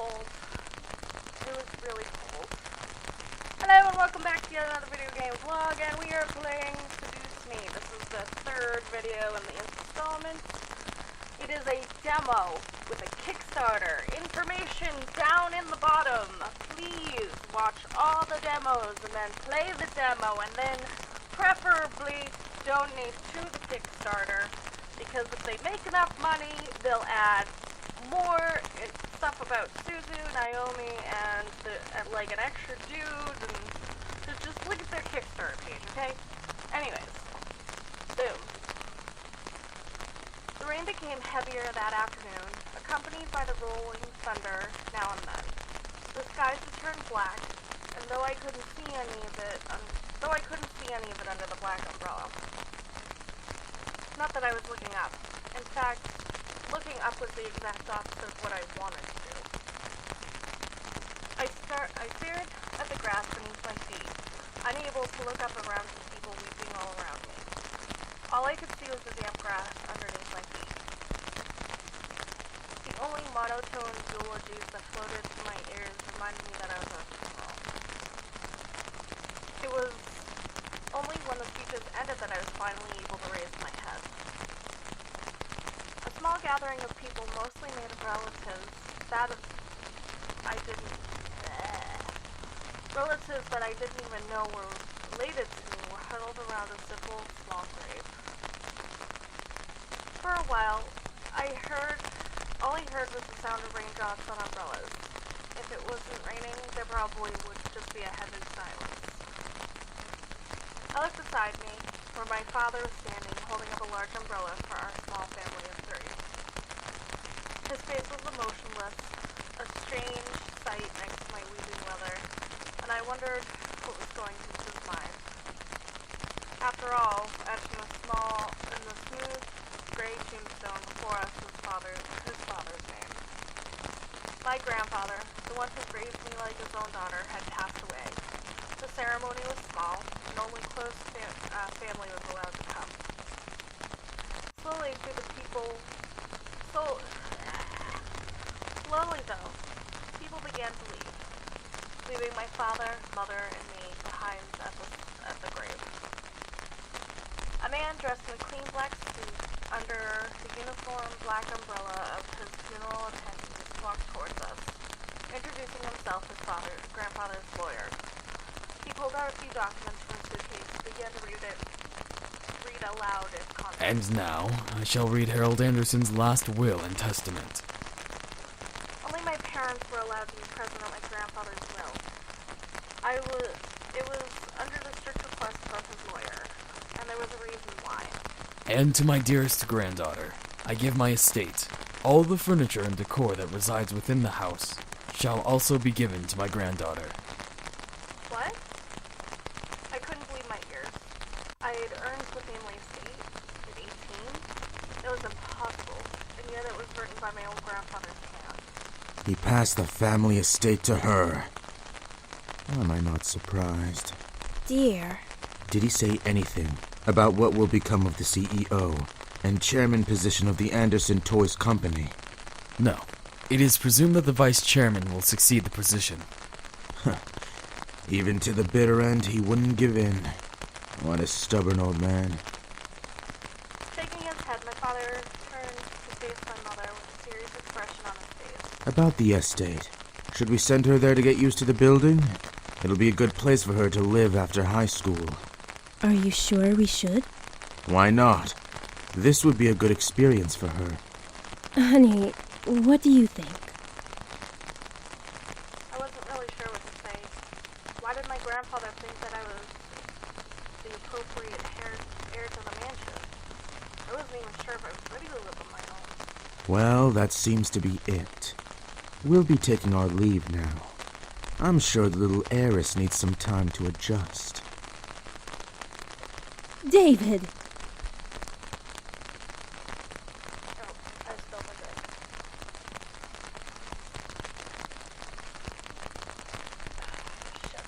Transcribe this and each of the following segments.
cold. It was really cold. Hello and welcome back to yet another video game vlog, and we are playing Seduce Me. This is the third video in the installment. It is a demo with a Kickstarter. Information down in the bottom. Please watch all the demos and then play the demo and then preferably donate to the Kickstarter, because if they make enough money, they'll add more stuff about Suzu, Naomi, and like an extra dude, and just look at their Kickstarter page, okay? Anyways, boom. The rain became heavier that afternoon, accompanied by the rolling thunder now and then. The skies had turned black, and though I couldn't see any of it under the black umbrella. Not that I was looking up. In fact, looking up was the exact opposite of what I wanted to do. I stared at the grass beneath my feet, unable to look up around the people weeping all around me. All I could see was the damp grass underneath my feet. The only monotone eulogies that floated to my ears reminded me that I was at a funeral. It was only when the speeches ended that I was finally able to raise my head. A small gathering of people, mostly made of relatives that I didn't even know were related to me, were huddled around a simple, small grave. For a while, all I heard was the sound of raindrops on umbrellas. If it wasn't raining, there probably would just be a heavy silence. I looked beside me, where my father was standing, holding up a large umbrella for our small family of three. His face was emotionless, a strange sight next to my weeping mother, and I wondered what was going through his mind. After all, etched in the smooth, gray tombstone before us was his father's name. My grandfather, the one who raised me like his own daughter, had passed away. The ceremony was small, and only close family was allowed to come. Slowly though, people began to leave, leaving my father, mother, and me behind at the grave. A man dressed in a clean black suit under the uniform black umbrella of his funeral attendants walked towards us, introducing himself as grandfather's lawyer. He pulled out a few documents from his suitcase and began to read aloud its contents. And now, I shall read Harold Anderson's last will and testament. Only my parents were allowed to be present at my grandfather's will. It was under the strict request of his lawyer, and there was a reason why. And to my dearest granddaughter, I give my estate. All the furniture and decor that resides within the house shall also be given to my granddaughter. What? I couldn't believe my ears. I had earned the family estate at 18. It was impossible, and yet it was written by my own grandfather's hand. He passed the family estate to her. Am I not surprised? Dear. Did he say anything about what will become of the CEO and chairman position of the Anderson Toys Company? No. It is presumed that the vice chairman will succeed the position. Even to the bitter end, he wouldn't give in. What a stubborn old man. Shaking his head, my father turned to face my mother with a serious expression on his face. About the estate. Should we send her there to get used to the building? It'll be a good place for her to live after high school. Are you sure we should? Why not? This would be a good experience for her. Honey, what do you think? I wasn't really sure what to say. Why did my grandfather think that I was the appropriate heir to the mansion? I wasn't even sure if I was ready to live on my own. Well, that seems to be it. We'll be taking our leave now. I'm sure the little heiress needs some time to adjust. David! Oh, I spilled my drink. Shit.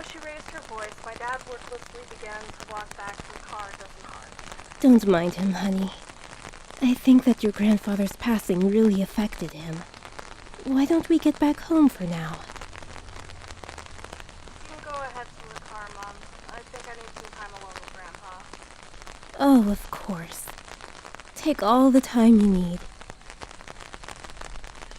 as she raised her voice, my dad wordlessly began to walk back to the car a dozen cars. Don't mind him, honey. I think that your grandfather's passing really affected him. Why don't we get back home for now? You can go ahead to the car, Mom. I think I need some time alone with Grandpa. Oh, of course. Take all the time you need.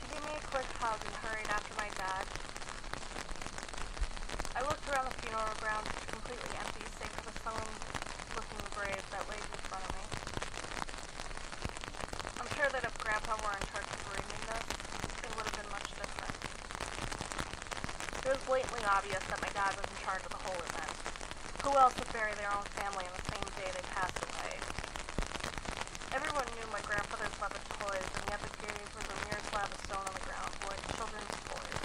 She gave me a quick hug and hurried after my dad. I looked around the funeral grounds, completely empty, save for the stone-looking grave that laid in front of me. I'm sure that if Grandpa were in charge of bringing this, it would have been much different. It was blatantly obvious that my dad was in charge of the whole event. Who else would bury their own family on the same day they passed away? Everyone knew my grandfather's love of toys, and yet the grave was a mere slab of stone on the ground, like children's toys.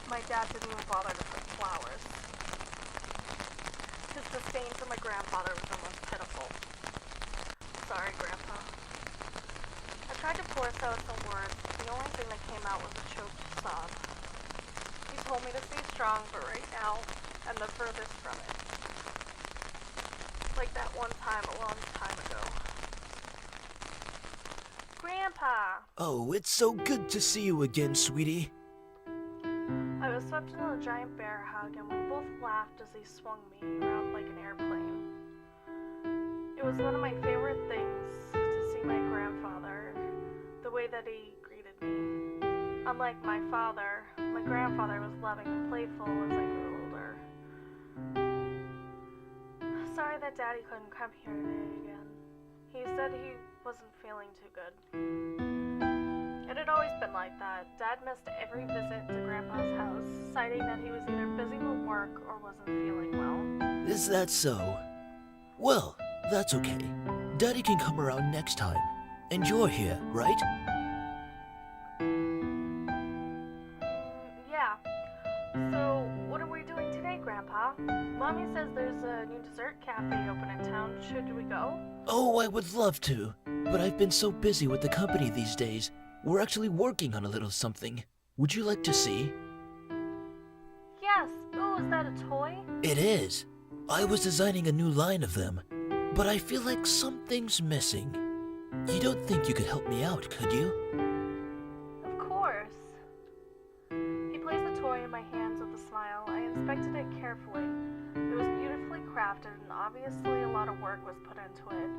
My dad didn't even bother to put flowers. His disdain for my grandfather was almost pitiful. Sorry, Grandpa. I tried to force out some words, but the only thing that came out was a choked sob. He told me to stay strong, but right now, I'm the furthest from it. Like that one time a long time ago. Grandpa! Oh, it's so good to see you again, sweetie. I was swept into a giant bear hug, and we both laughed as he swung me around like an airplane. It was one of my favorite things to see my grandfather, the way that he greeted me. Unlike my father, my grandfather was loving and playful as I grew older. Sorry that Daddy couldn't come here today again. He said he wasn't feeling too good. It had always been like that. Dad missed every visit to Grandpa's house, citing that he was either busy with work or wasn't feeling well. Is that so? Well, that's okay. Daddy can come around next time. And you're here, right? Yeah. So, what are we doing today, Grandpa? Mommy says there's a new dessert cafe open in town. Should we go? Oh, I would love to. But I've been so busy with the company these days. We're actually working on a little something. Would you like to see? Yes. Oh, is that a toy? It is. I was designing a new line of them. But I feel like something's missing. You don't think you could help me out, could you? Of course. He placed the toy in my hands with a smile. I inspected it carefully. It was beautifully crafted, and obviously a lot of work was put into it.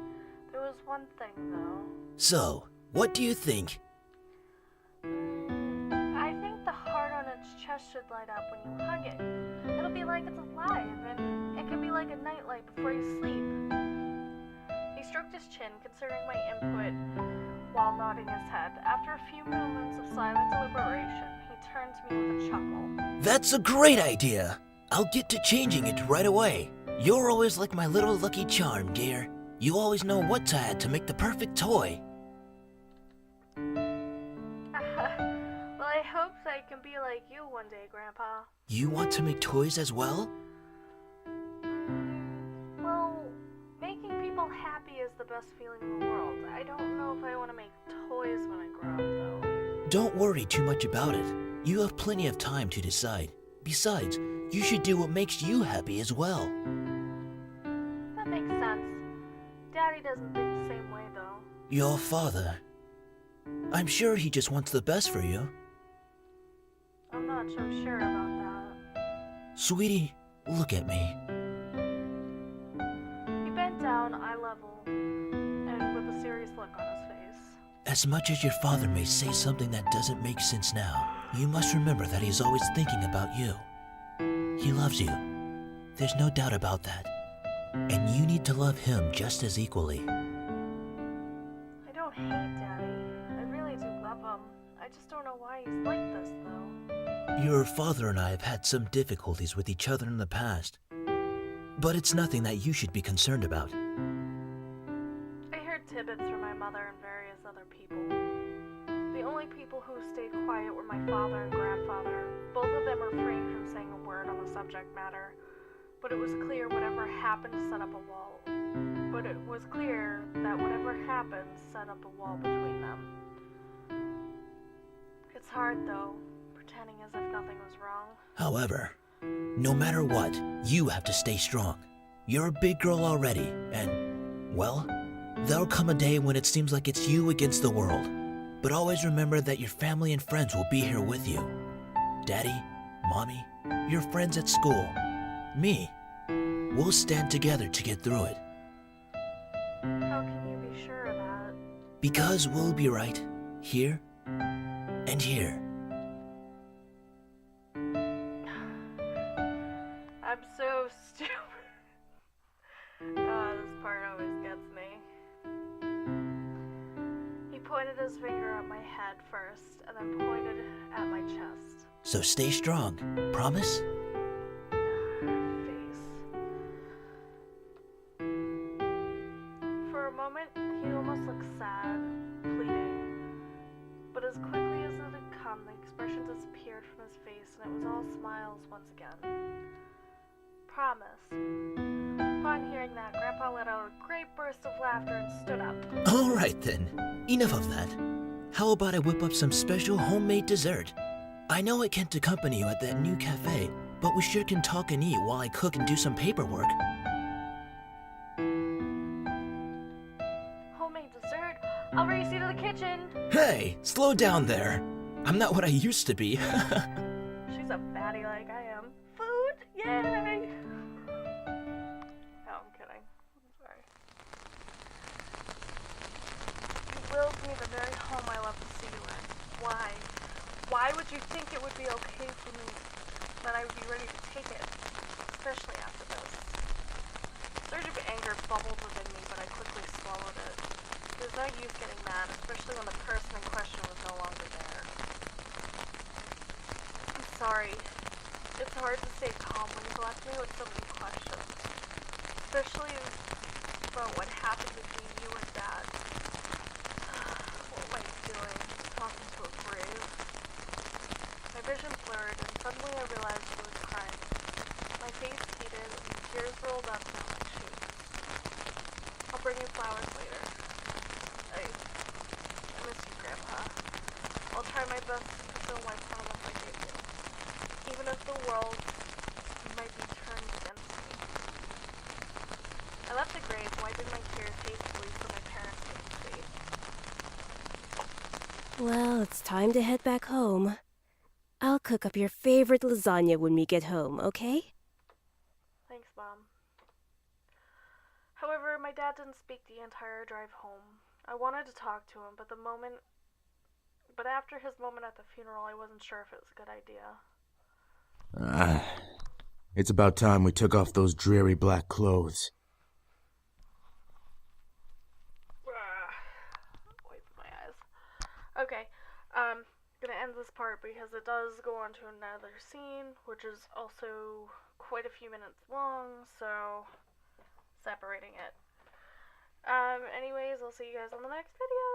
There was one thing, though. So, what do you think? I think the heart on its chest should light up when you hug it. It'll be like it's alive, and it can be like a nightlight before you sleep. He stroked his chin, considering my input while nodding his head. After a few moments of silent deliberation, he turned to me with a chuckle. That's a great idea! I'll get to changing it right away. You're always like my little lucky charm, dear. You always know what to add to make the perfect toy. Well, I hope I can be like you one day, Grandpa. You want to make toys as well? Well, making people happy is the best feeling in the world. I don't know if I want to make toys when I grow up, though. Don't worry too much about it. You have plenty of time to decide. Besides, you should do what makes you happy as well. That makes sense. Daddy doesn't think the same way, though. Your father. I'm sure he just wants the best for you. I'm not so sure about that. Sweetie, look at me. He bent down, eye level, and with a serious look on his face. As much as your father may say something that doesn't make sense now, you must remember that he's always thinking about you. He loves you. There's no doubt about that. And you need to love him just as equally. I don't hate Daddy. I really do love him. I just don't know why he's like this, though. Your father and I have had some difficulties with each other in the past. But it's nothing that you should be concerned about. I heard tidbits from my mother and various other people. The only people who stayed quiet were my father and grandfather. Both of them refrained from saying a word on the subject matter. But it was clear whatever happened set up a wall. But it was clear that whatever happened set up a wall between them. It's hard, though, pretending as if nothing was wrong. However, no matter what, you have to stay strong. You're a big girl already, and, well, there'll come a day when it seems like it's you against the world. But always remember that your family and friends will be here with you. Daddy, Mommy, your friends at school, me. We'll stand together to get through it. How can you be sure of that? Because we'll be right here and here. I'm so stupid. This part always gets me. He pointed his finger at my head first, and then pointed at my chest. So stay strong. Promise? Face. For a moment, he almost looked sad, pleading. But as quickly as it had come, the expression disappeared from his face, and it was all smiles once again. Promise. Upon hearing that, Grandpa let out a great burst of laughter and stood up. All right then. Enough of that. How about I whip up some special homemade dessert? I know I can't accompany you at that new cafe, but we sure can talk and eat while I cook and do some paperwork. Homemade dessert? I'll race you to the kitchen. Hey, slow down there. I'm not what I used to be. She's a fatty like I am. Food? Yay! No, I'm kidding. I'm sorry. You willed me the very home I love to see you in. Why? Why would you think it would be okay for me? That I would be ready to take it? Especially after this. A surge of anger bubbled within me, but I quickly swallowed it. There's no use getting mad, especially when the person in question was no longer there. I'm sorry. It's hard to stay calm when you've left me with so many questions. Especially about what happened between you and Dad. What am I doing? Talking to a grave? My vision blurred, and suddenly I realized he was crying. My face heated, and tears rolled up down my cheeks. I'll bring you flowers later. I miss you, Grandpa. I'll try my best to fulfill my promise I gave you. Even if the world might be turned against me. I left the grave, wiping my tears hastily so my parents couldn't see. Well, it's time to head back home. I'll cook up your favorite lasagna when we get home, okay? Thanks, Mom. However, my dad didn't speak the entire drive home. I wanted to talk to him, but after his moment at the funeral, I wasn't sure if it was a good idea. It's about time we took off those dreary black clothes. Wipe my eyes. Okay, gonna end this part because it does go on to another scene, which is also quite a few minutes long, so separating it. Anyways, I'll see you guys on the next video.